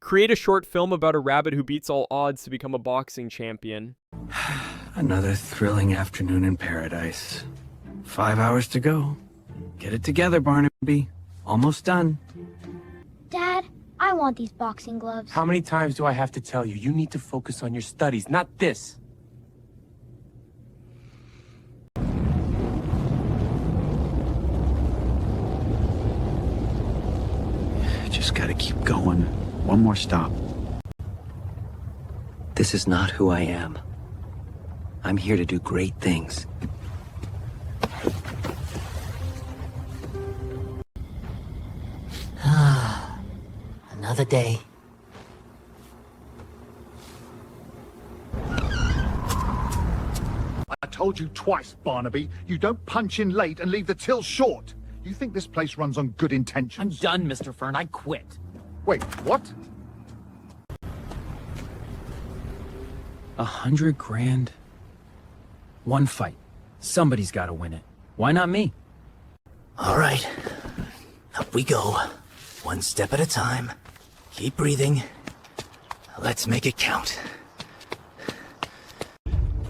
Create a short film about a rabbit who beats all odds to become a boxing champion. Another thrilling afternoon in paradise. 5 hours to go. Get it together, Barnaby. Almost done. Dad, I want these boxing gloves. How many times do I have to tell you? You need to focus on your studies, not this. Just gotta keep going. One more stop. This is not who I am. I'm here to do great things. Another day. I told you twice, Barnaby, you don't punch in late and leave the till short. You think this place runs on good I'm intentions? done, Mr. Fern. I quit. Wait, what? 100 grand. One fight. Somebody's got to win it. Why not me? All right. Up we go. One step at a time. Keep breathing. Let's make it count.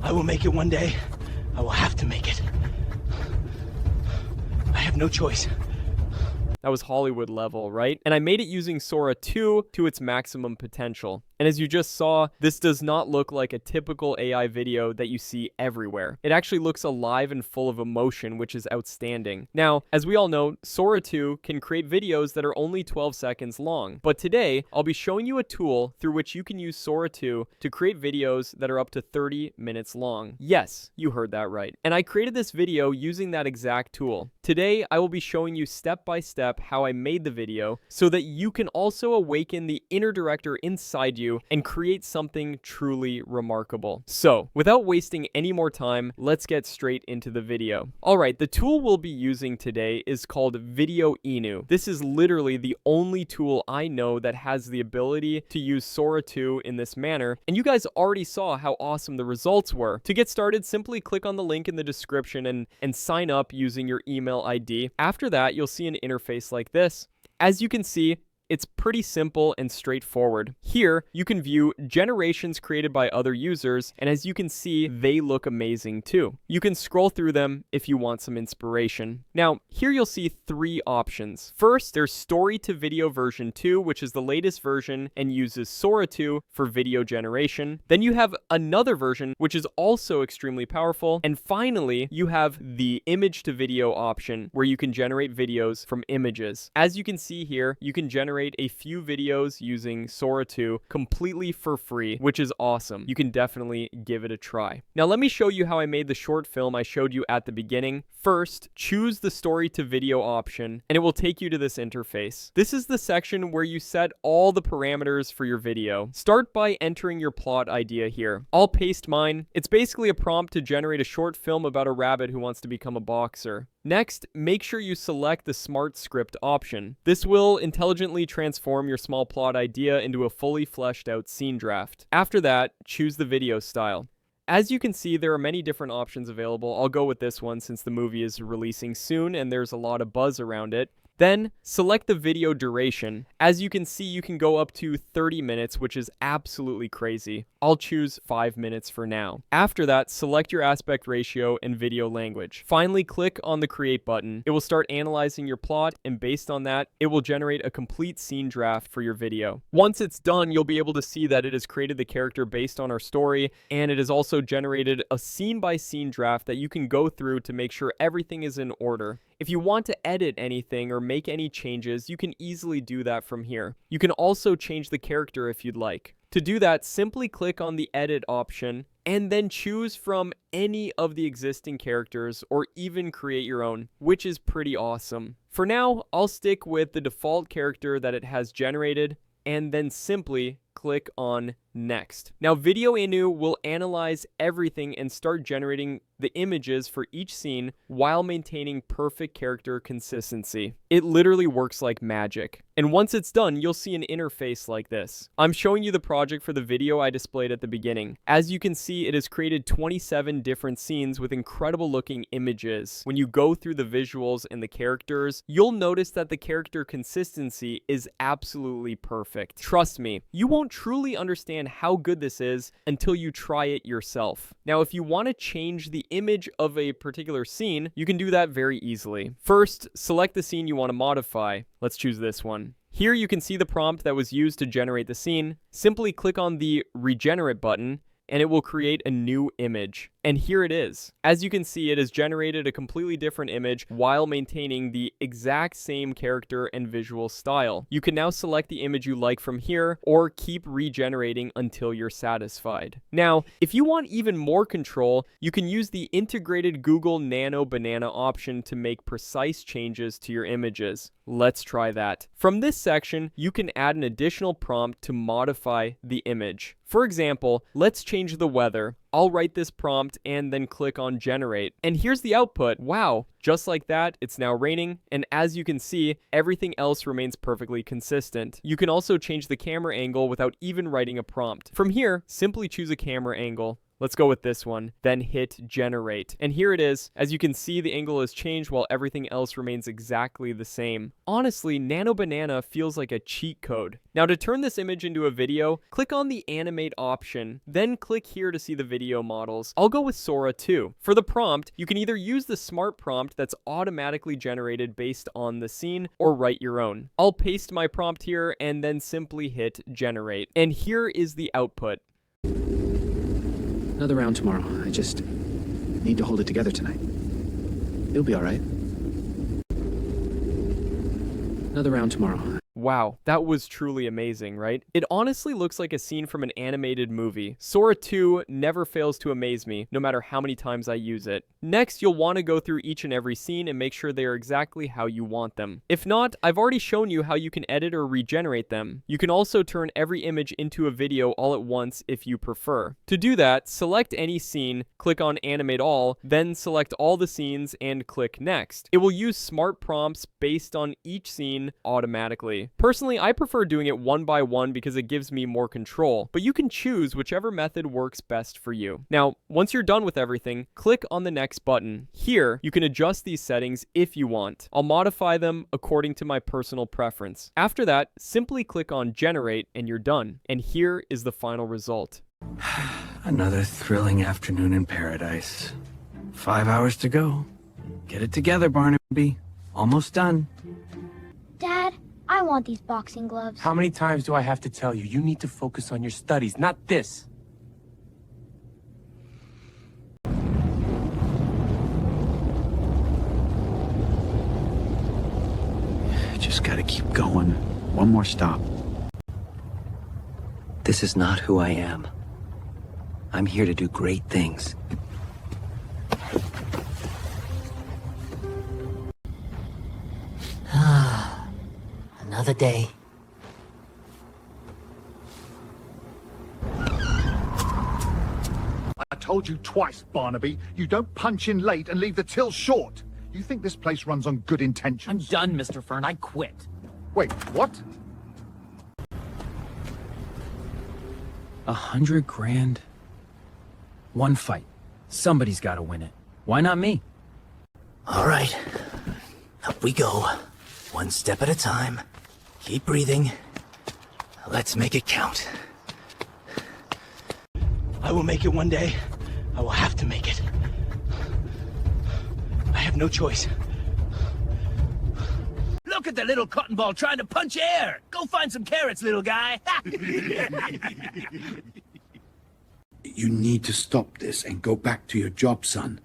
I will make it one day. I will have to make it. I have no choice. That was Hollywood level, right? And I made it using Sora 2 to its maximum potential. And as you just saw, this does not look like a typical AI video that you see everywhere. It actually looks alive and full of emotion, which is outstanding. Now, as we all know, Sora 2 can create videos that are only 12 seconds long. But today, I'll be showing you a tool through which you can use Sora 2 to create videos that are up to 30 minutes long. Yes, you heard that right. And I created this video using that exact tool. Today, I will be showing you step by step how I made the video so that you can also awaken the inner director inside you and create something truly remarkable. So, without wasting any more time, let's get straight into the video. Alright, the tool we'll be using today is called VideoEnu. This is literally the only tool I know that has the ability to use Sora 2 in this manner, and you guys already saw how awesome the results were. To get started, simply click on the link in the description and sign up using your email ID. After that, you'll see an interface like this. As you can see, it's pretty simple and straightforward. Here, you can view generations created by other users, and as you can see, they look amazing too. You can scroll through them if you want some inspiration. Now, here you'll see three options. First, there's Story to Video version 2, which is the latest version and uses Sora 2 for video generation. Then you have another version, which is also extremely powerful. And finally, you have the image to video option, where you can generate videos from images. As you can see here, you can generate a few videos using Sora 2 completely for free, which is awesome. You can definitely give it a try. Now let me show you how I made the short film I showed you at the beginning. First, choose the story to video option, and it will take you to this interface. This is the section where you set all the parameters for your video. Start by entering your plot idea here. I'll paste mine. It's basically a prompt to generate a short film about a rabbit who wants to become a boxer. Next, make sure you select the Smart Script option. This will intelligently transform your small plot idea into a fully fleshed out scene draft. After that, choose the video style. As you can see, there are many different options available. I'll go with this one since the movie is releasing soon and there's a lot of buzz around it. Then, select the video duration. As you can see, you can go up to 30 minutes, which is absolutely crazy. I'll choose 5 minutes for now. After that, select your aspect ratio and video language. Finally, click on the Create button. It will start analyzing your plot, and based on that, it will generate a complete scene draft for your video. Once it's done, you'll be able to see that it has created the character based on our story, and it has also generated a scene-by-scene draft that you can go through to make sure everything is in order. If you want to edit anything or make any changes, you can easily do that from here. You can also change the character if you'd like. To do that, simply click on the Edit option and then choose from any of the existing characters or even create your own, which is pretty awesome. For now, I'll stick with the default character that it has generated and then simply click on Next. Now, VideoEnu will analyze everything and start generating the images for each scene while maintaining perfect character consistency. It literally works like magic. And once it's done, you'll see an interface like this. I'm showing you the project for the video I displayed at the beginning. As you can see, it has created 27 different scenes with incredible looking images. When you go through the visuals and the characters, you'll notice that the character consistency is absolutely perfect. Trust me, you won't truly understand how good this is until you try it yourself. Now, if you want to change the image of a particular scene, you can do that very easily. First, select the scene you want to modify. Let's choose this one. Here you can see the prompt that was used to generate the scene. Simply click on the Regenerate button, and it will create a new image. And here it is. As you can see, it has generated a completely different image while maintaining the exact same character and visual style. You can now select the image you like from here or keep regenerating until you're satisfied. Now, if you want even more control, you can use the integrated Google Nano Banana option to make precise changes to your images. Let's try that. From this section, you can add an additional prompt to modify the image. For example, let's change the weather. I'll write this prompt and then click on generate. And here's the output. Wow, just like that, it's now raining. And as you can see, everything else remains perfectly consistent. You can also change the camera angle without even writing a prompt. From here, simply choose a camera angle. Let's go with this one, then hit generate. And here it is. As you can see, the angle has changed while everything else remains exactly the same. Honestly, Nano Banana feels like a cheat code. Now to turn this image into a video, click on the animate option, then click here to see the video models. I'll go with Sora 2. For the prompt, you can either use the smart prompt that's automatically generated based on the scene or write your own. I'll paste my prompt here and then simply hit generate. And here is the output. Another round tomorrow. I just need to hold it together tonight. It'll be all right. Another round tomorrow. Wow, that was truly amazing, right? It honestly looks like a scene from an animated movie. Sora 2 never fails to amaze me, no matter how many times I use it. Next, you'll want to go through each and every scene and make sure they are exactly how you want them. If not, I've already shown you how you can edit or regenerate them. You can also turn every image into a video all at once if you prefer. To do that, select any scene, click on Animate All, then select all the scenes and click Next. It will use smart prompts based on each scene automatically. Personally, I prefer doing it one by one because it gives me more control, but you can choose whichever method works best for you. Now, once you're done with everything, click on the next button. Here, you can adjust these settings if you want. I'll modify them according to my personal preference. After that, simply click on Generate and you're done. And here is the final result. Another thrilling afternoon in paradise. 5 hours to go. Get it together, Barnaby. Almost done. Dad, I want these boxing gloves. How many times do I have to tell you? You need to focus on your studies, not this. Just gotta keep going. One more stop. This is not who I am. I'm here to do great things. Another day. I told you twice, Barnaby. You don't punch in late and leave the till short. You think this place runs on good I'm intentions? done, Mr. Fern. I quit. Wait, what? 100 grand. One fight. Somebody's got to win it. Why not me? All right. Up we go. One step at a time. Keep breathing. Let's make it count. I will make it one day. I will have to make it. I have no choice. Look at the little cotton ball trying to punch air. Go find some carrots, little guy. You need to stop this and go back to your job, son.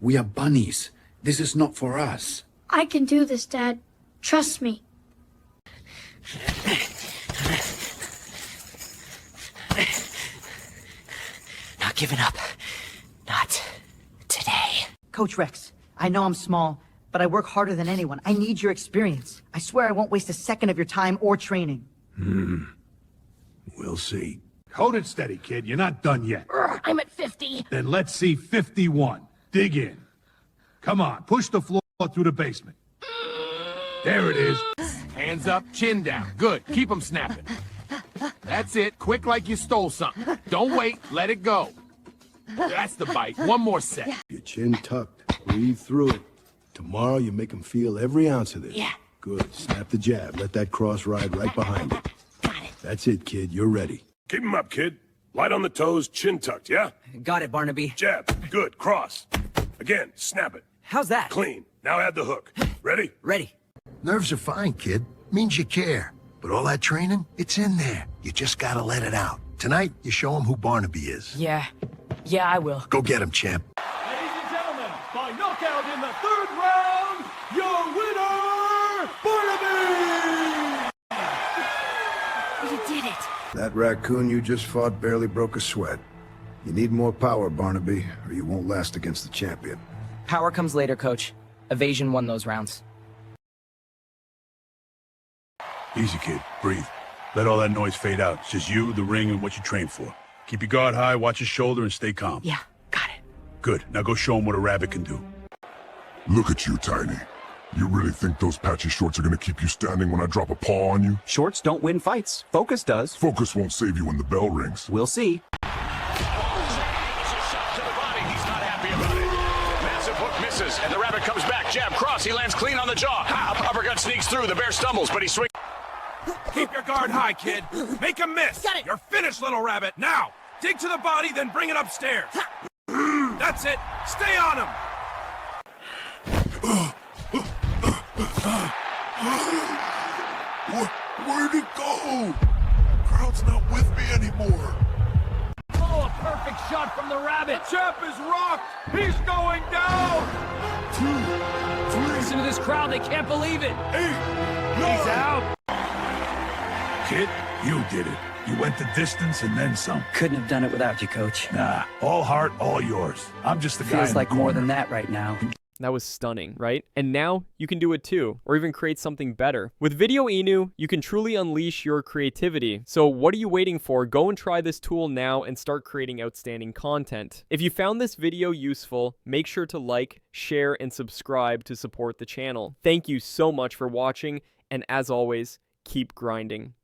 We are bunnies. This is not for us. I can do this, Dad. Trust me. Not giving up. Not today. Coach Rex, I know I'm small, but I work harder than anyone. I need your experience. I swear I won't waste a second of your time or training. We'll see. Hold it steady, kid. You're not done yet. I'm at 50. Then let's see 51. Dig in. Come on, push the floor through the basement. There it is. Hands up, chin down. Good. Keep them snapping. That's it. Quick like you stole something. Don't wait. Let it go. That's the bite. One more set. Your chin tucked. Breathe through it. Tomorrow you make them feel every ounce of this. Yeah. Good. Snap the jab. Let that cross ride right behind it. Got it. That's it, kid. You're ready. Keep him up, kid. Light on the toes, chin tucked, yeah? Got it, Barnaby. Jab. Good. Cross. Again, snap it. How's that? Clean. Now add the hook. Ready? Ready. Nerves are fine, kid. Means you care. But all that training, it's in there. You just gotta let it out. Tonight, you show him who Barnaby is. Yeah. Yeah, I will. Go get him, champ. Ladies and gentlemen, by knockout in the third round, your winner, Barnaby! You did it. That raccoon you just fought barely broke a sweat. You need more power, Barnaby, or you won't last against the champion. Power comes later, Coach. Evasion won those rounds. Easy, kid. Breathe. Let all that noise fade out. It's just you, the ring, and what you train for. Keep your guard high, watch your shoulder, and stay calm. Yeah, got it. Good. Now go show him what a rabbit can do. Look at you, Tiny. You really think those patchy shorts are gonna keep you standing when I drop a paw on you? Shorts don't win fights. Focus does. Focus won't save you when the bell rings. We'll see. Misses, and the rabbit comes back. Jab, cross, he lands clean on the jaw. Ha! Uppercut sneaks through, the bear stumbles, but he swings. Keep your guard high, kid. Make him miss. Got it. You're finished, little rabbit. Now, dig to the body, then bring it upstairs. That's it. Stay on him. Where'd it go? Crowd's not with me anymore. Oh, a perfect shot from the rabbit. The champ is rocked. He's going down. 2, 3, Listen to this crowd, they can't believe it. 8, 9. He's out. Kid, you did it. You went the distance and then some. Couldn't have done it without you, Coach. Nah, all heart, all yours. I'm just the guy Feels in like the more corner. than that right now. That was stunning, right? And now you can do it too, or even create something better. With VideoEnu, you can truly unleash your creativity. So what are you waiting for? Go and try this tool now and start creating outstanding content. If you found this video useful, make sure to like, share, and subscribe to support the channel. Thank you so much for watching, and as always, keep grinding.